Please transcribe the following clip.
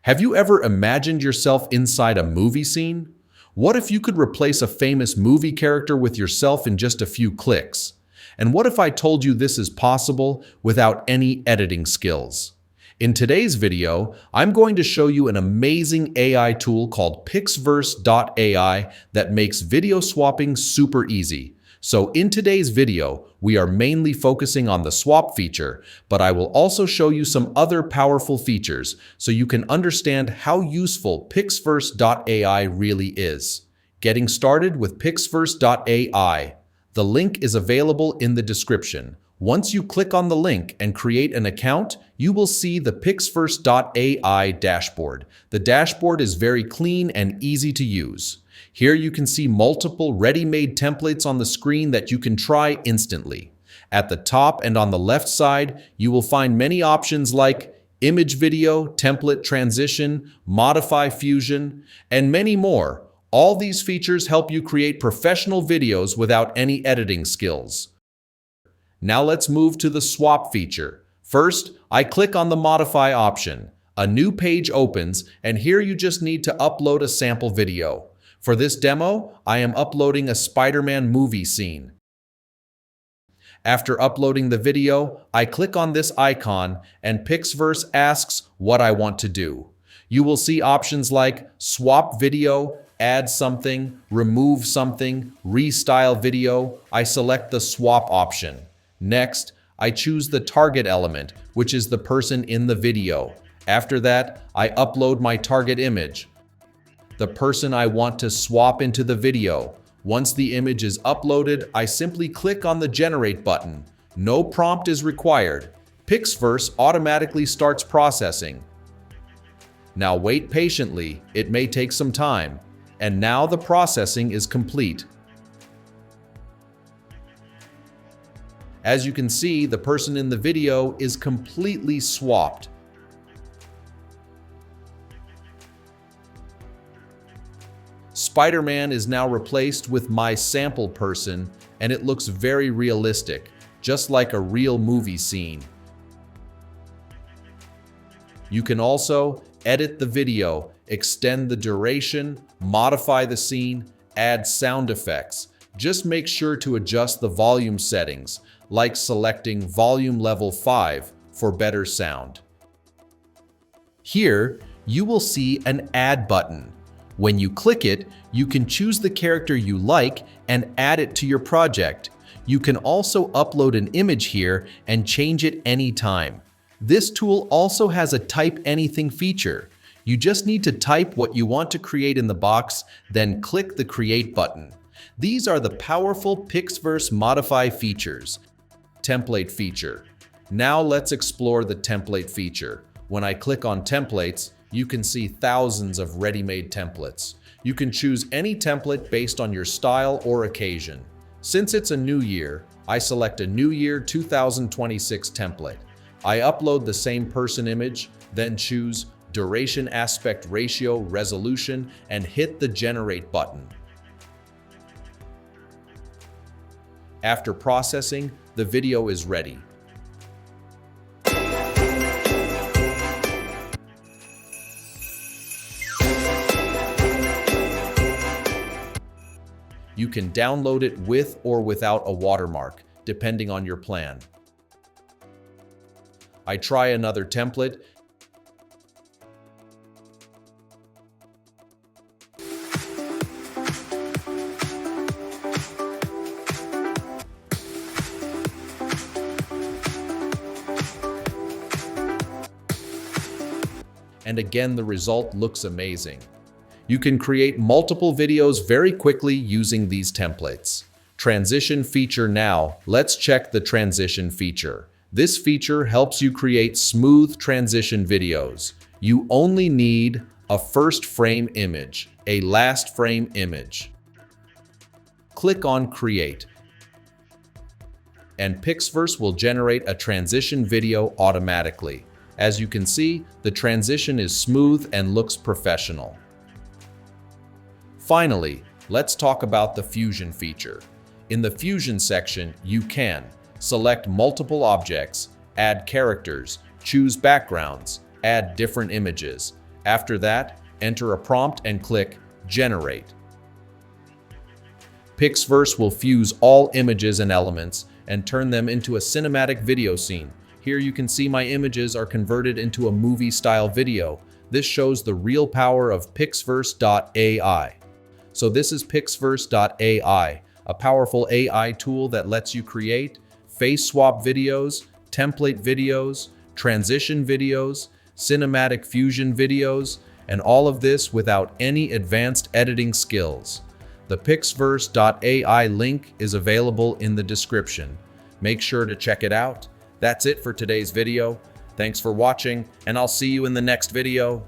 Have you ever imagined yourself inside a movie scene? What if you could replace a famous movie character with yourself in just a few clicks? And what if I told you this is possible without any editing skills? In today's video, I'm going to show you an amazing AI tool called Pixverse AI that makes video swapping super easy. So in today's video, we are mainly focusing on the swap feature, but I will also show you some other powerful features so you can understand how useful Pixverse AI really is. Getting started with Pixverse AI. The link is available in the description. Once you click on the link and create an account, you will see the Pixverse AI dashboard. The dashboard is very clean and easy to use. Here you can see multiple ready-made templates on the screen that you can try instantly. At the top and on the left side, you will find many options like image video, template transition, modify fusion, and many more. All these features help you create professional videos without any editing skills. Now let's move to the swap feature. First, I click on the modify option. A new page opens, and here you just need to upload a sample video. For this demo, I am uploading a Spiderman movie scene. After uploading the video, I click on this icon and Pixverse asks what I want to do. You will see options like swap video, add something, remove something, restyle video. I select the swap option. Next, I choose the target element, which is the person in the video. After that, I upload my target image, the person I want to swap into the video. Once the image is uploaded, I simply click on the Generate button. No prompt is required. Pixverse automatically starts processing. Now wait patiently, it may take some time. And now the processing is complete. As you can see, the person in the video is completely swapped. Spider-Man is now replaced with my sample person, and it looks very realistic, just like a real movie scene. You can also edit the video, extend the duration, modify the scene, add sound effects. Just make sure to adjust the volume settings, like selecting volume level 5 for better sound. Here, you will see an Add button. When you click it, you can choose the character you like and add it to your project. You can also upload an image here and change it anytime. This tool also has a Type Anything feature. You just need to type what you want to create in the box, then click the Create button. These are the powerful Pixverse Modify features. Template feature. Now let's explore the template feature. When I click on Templates, you can see thousands of ready-made templates. You can choose any template based on your style or occasion. Since it's a new year, I select a New Year 2026 template. I upload the same person image, then choose Duration, Aspect Ratio, Resolution, and hit the Generate button. After processing, the video is ready. You can download it with or without a watermark, depending on your plan. I try another template. And again, the result looks amazing. You can create multiple videos very quickly using these templates. Transition feature now. Let's check the transition feature. This feature helps you create smooth transition videos. You only need a first frame image, a last frame image. Click on Create, and Pixverse will generate a transition video automatically. As you can see, the transition is smooth and looks professional. Finally, let's talk about the Fusion feature. In the Fusion section, you can select multiple objects, add characters, choose backgrounds, add different images, After that, enter a prompt and click Generate. Pixverse will fuse all images and elements and turn them into a cinematic video scene. Here you can see my images are converted into a movie-style video. This shows the real power of Pixverse AI. So this is Pixverse AI, a powerful AI tool that lets you create face swap videos, template videos, transition videos, cinematic fusion videos, and all of this without any advanced editing skills. The Pixverse AI link is available in the description. Make sure to check it out. That's it for today's video. Thanks for watching, and I'll see you in the next video.